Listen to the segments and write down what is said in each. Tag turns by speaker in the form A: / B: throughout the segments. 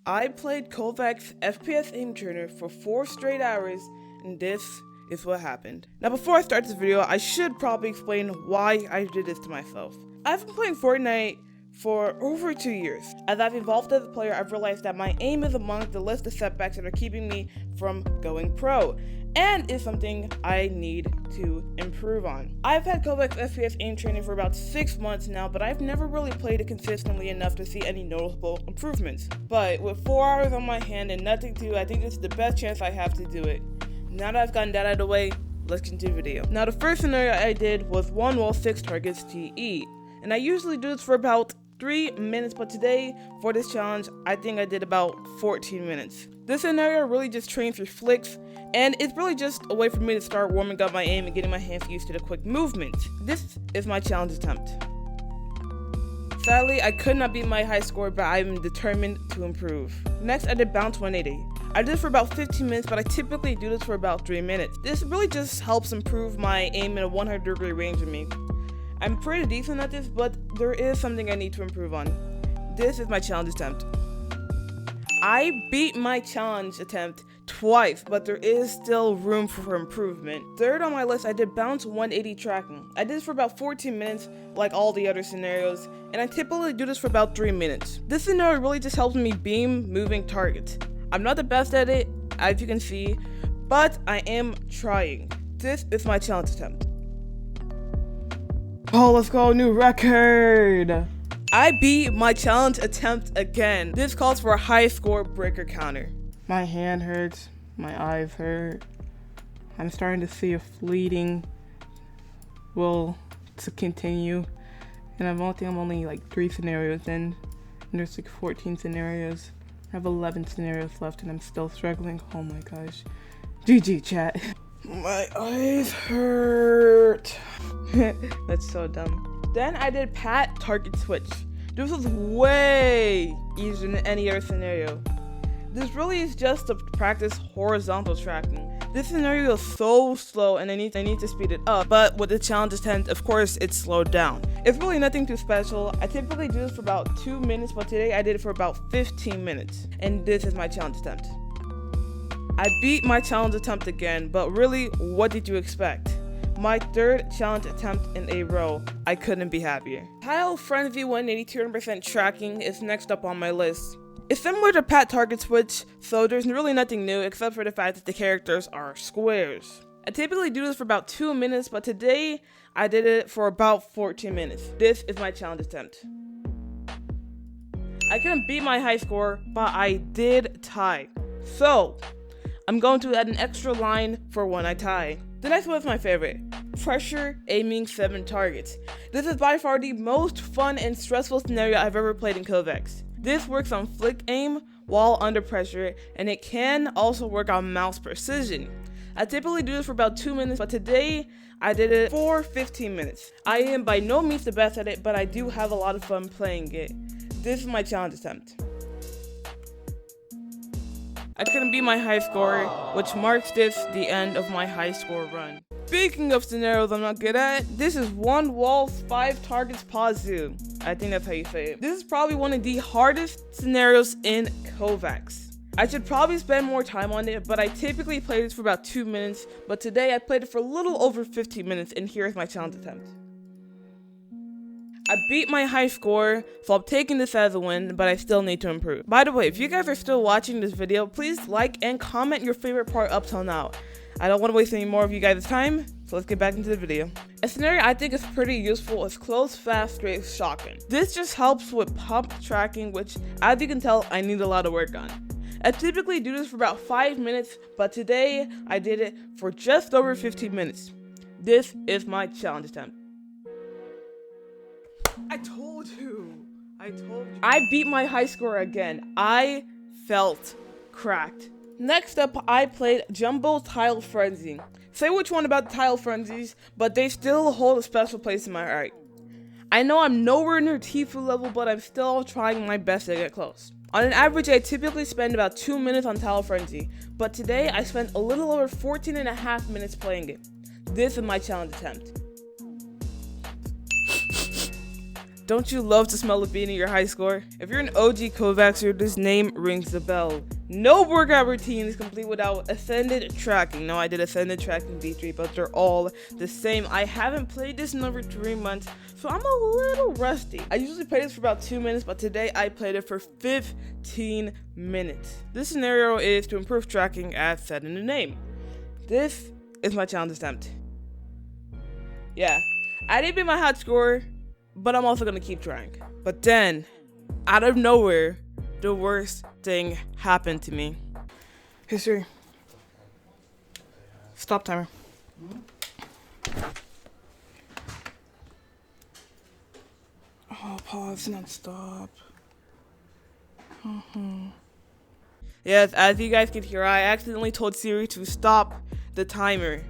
A: I played Kovaak's FPS aim trainer for 4 straight hours, and this is what happened. Now before I start this video, I should probably explain why I did this to myself. I've been playing Fortnite for over 2 years. As I've evolved as a player, I've realized that my aim is among the list of setbacks that are keeping me from going pro, and is something I need to improve on. I've had Kovaak's FPS aim training for about 6 months now, but I've never really played it consistently enough to see any noticeable improvements. But with 4 hours on my hand and nothing to do, I think this is the best chance I have to do it. Now that I've gotten that out of the way, let's continue the video. Now the first scenario I did was 1 wall 6 targets TE, and I usually do this for about 3 minutes, but today for this challenge I think I did about 14 minutes. This scenario really just trains reflex, and it's really just a way for me to start warming up my aim and getting my hands used to the quick movements. This is my challenge attempt. Sadly, I could not beat my high score, but I'm determined to improve. Next, I did bounce 180. I did it for about 15 minutes, but I typically do this for about 3 minutes. This really just helps improve my aim in a 100-degree range of me. I'm pretty decent at this, but there is something I need to improve on. This is my challenge attempt. I beat my challenge attempt twice, but there is still room for improvement. Third on my list, I did bounce 180 tracking. I did this for about 14 minutes, like all the other scenarios, and I typically do this for about 3 minutes. This scenario really just helps me beam moving targets. I'm not the best at it, as you can see, but I am trying. This is my challenge attempt. Oh, let's go, new record! I beat my challenge attempt again. This calls for a high score breaker counter. My hand hurts, my eyes hurt. I'm starting to see a fleeting will to continue. And I'm only like 3 scenarios in, and there's like 14 scenarios. I have 11 scenarios left and I'm still struggling. Oh my gosh. GG chat. My eyes hurt. That's so dumb. Then I did pat target switch. This was way easier than any other scenario. This really is just to practice horizontal tracking. This scenario is so slow and I need to speed it up, but with the challenge attempt, of course, it's slowed down. It's really nothing too special. I typically do this for about 2 minutes, but today I did it for about 15 minutes, and this is my challenge attempt. I beat my challenge attempt again, but really, what did you expect? My 3rd challenge attempt in a row. I couldn't be happier. Tile Frenzy 180 200% tracking is next up on my list. It's similar to pat target switch, so there's really nothing new except for the fact that the characters are squares. I typically do this for about 2 minutes, but today I did it for about 14 minutes. This is my challenge attempt. I couldn't beat my high score, but I did tie. So, I'm going to add an extra line for when I tie. The next one is my favorite. Pressure aiming 7 targets. This is by far the most fun and stressful scenario I've ever played in Kovaaks. This works on flick aim while under pressure, and it can also work on mouse precision. I typically do this for about 2 minutes, but today I did it for 15 minutes. I am by no means the best at it, but I do have a lot of fun playing it. This is my challenge attempt. I couldn't beat my high score, which marks this the end of my high score run. Speaking of scenarios I'm not good at, this is 1 wall 5 targets Pazu. I think that's how you say it. This is probably one of the hardest scenarios in Kovaaks. I should probably spend more time on it, but I typically play this for about 2 minutes, but today I played it for a little over 15 minutes, and here's my challenge attempt. I beat my high score, so I'm taking this as a win, but I still need to improve. By the way, if you guys are still watching this video, please like and comment your favorite part up till now. I don't want to waste any more of you guys' time, so let's get back into the video. A scenario I think is pretty useful is close, fast, straight shotgun. This just helps with pump tracking, which, as you can tell, I need a lot of work on. I typically do this for about 5 minutes, but today I did it for just over 15 minutes. This is my challenge attempt. I told you. I beat my high score again. I felt cracked. Next up, I played Jumbo Tile Frenzy. Say which one about Tile Frenzies, but they still hold a special place in my heart. I know I'm nowhere near Tifu level, but I'm still trying my best to get close. On an average, I typically spend about 2 minutes on Tile Frenzy, but today I spent a little over 14.5 minutes playing it. This is my challenge attempt. Don't you love to smell of beating your high score? If you're an OG Kovaakser, this name rings the bell. No workout routine is complete without ascended tracking. No, I did ascended tracking V3, but they're all the same. I haven't played this in over 3 months, so I'm a little rusty. I usually play this for about 2 minutes, but today I played it for 15 minutes. This scenario is to improve tracking as said in the name. This is my challenge attempt. Yeah, I didn't beat my hot score, but I'm also gonna keep trying. But then, out of nowhere, the worst thing happened to me. Hey Siri, stop timer. Oh, pause, not stop. Yes, as you guys can hear, I accidentally told Siri to stop the timer.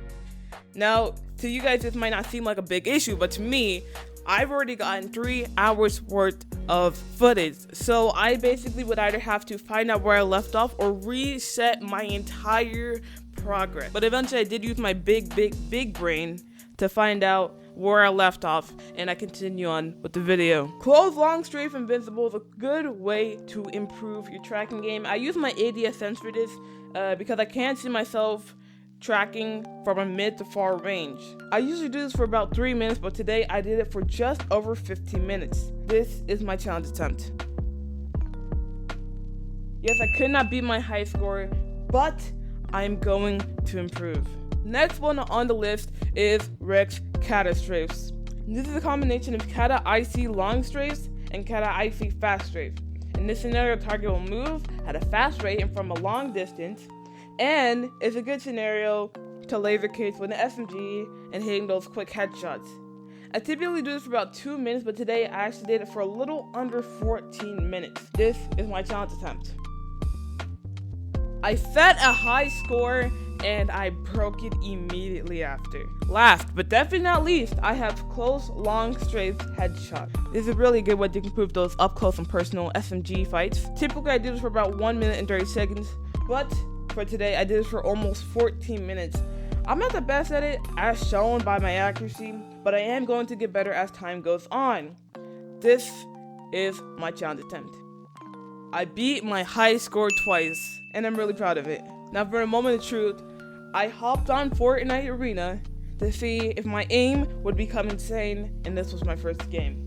A: Now, to you guys, this might not seem like a big issue, but to me, I've already gotten 3 hours worth of footage, so I basically would either have to find out where I left off or reset my entire progress. But eventually I did use my big brain to find out where I left off, and I continue on with the video. Close long strafe invincible is a good way to improve your tracking game. I use my ADS sense for this because I can't see myself tracking from a mid to far range. I usually do this for about 3 minutes, but today I did it for just over 15 minutes. This is my challenge attempt. Yes, I could not beat my high score, but I'm going to improve. Next one on the list is Rex Kata strafes. This is a combination of Kata IC long strafes and Kata IC fast strafe. In this scenario, target will move at a fast rate and from a long distance, and it's a good scenario to laser case with an SMG and hitting those quick headshots. I typically do this for about 2 minutes, but today I actually did it for a little under 14 minutes. This is my challenge attempt. I set a high score and I broke it immediately after. Last but definitely not least, I have close long strafe headshot. This is a really good way to improve those up close and personal SMG fights. Typically I do this for about 1 minute and 30 seconds, but for today I did this for almost 14 minutes. I'm not the best at it as shown by my accuracy, but I am going to get better as time goes on. This is my challenge attempt. I beat my high score twice, and I'm really proud of it. Now for a moment of truth, I hopped on Fortnite Arena to see if my aim would become insane, and this was my first game.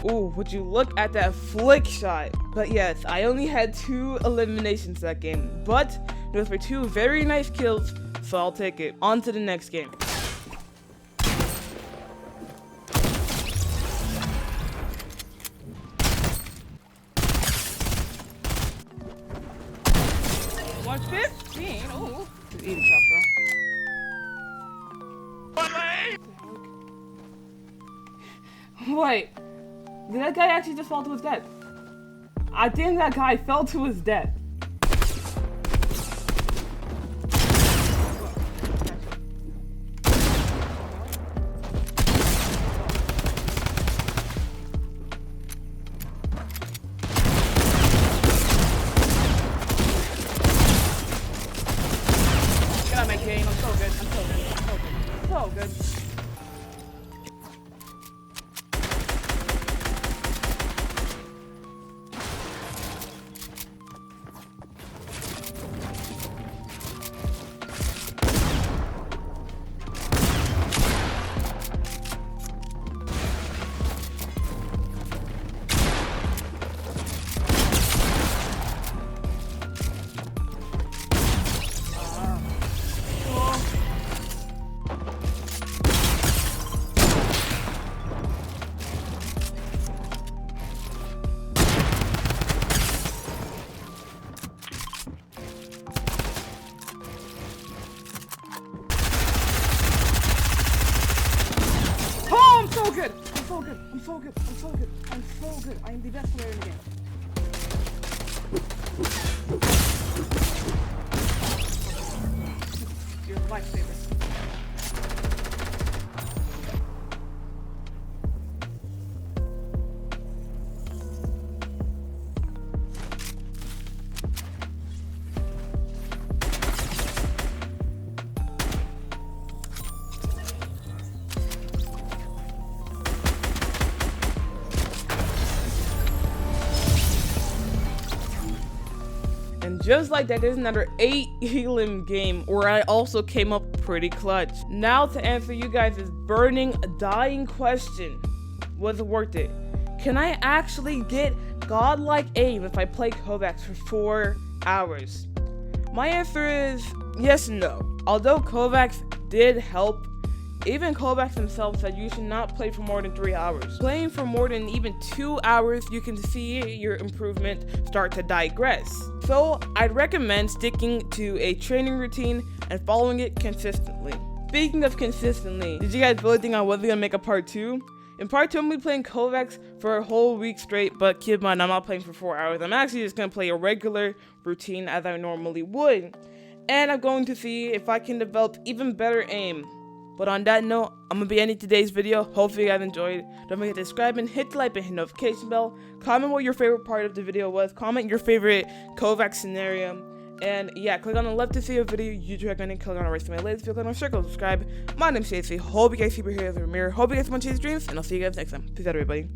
A: Ooh, would you look at that flick shot? But yes, I only had 2 eliminations that game, but those were 2 very nice kills, so I'll take it. On to the next game. $115? Oh, just eating chopper. Wait. Did that guy actually just fall to his death? I think that guy fell to his death. Get out of my game. I'm so good. I'm so good. I'm so good. So good. I'm so good. I'm so good. I'm so good. I'm the best player in the game. You're a lifesaver. And just like that, there's another 8 elim game where I also came up pretty clutch. Now to answer you guys' burning, dying question, was it worth it? Can I actually get godlike aim if I play Kovaaks for 4 hours? My answer is yes and no. Although Kovaaks did help, even Kovaaks himself said you should not play for more than 3 hours. Playing for more than even 2 hours, you can see your improvement start to digress. So I'd recommend sticking to a training routine and following it consistently. Speaking of consistently, did you guys really think I wasn't gonna make a part 2? In part 2, I'm gonna be playing Kovaaks for a whole week straight, but keep in mind, I'm not playing for 4 hours. I'm actually just gonna play a regular routine as I normally would. And I'm going to see if I can develop even better aim. But on that note, I'm going to be ending today's video. Hopefully you guys enjoyed. Don't forget to subscribe and hit the like button, hit the notification bell. Comment what your favorite part of the video was. Comment your favorite Kovaak scenario. And yeah, click on the left to see a video you recommend. Click on the right to see my latest video. Click on the circle to subscribe. My name's ChaseEC. Hope you guys keep your heroes in the mirror. Hope you guys want to chase dreams. And I'll see you guys next time. Peace out, everybody.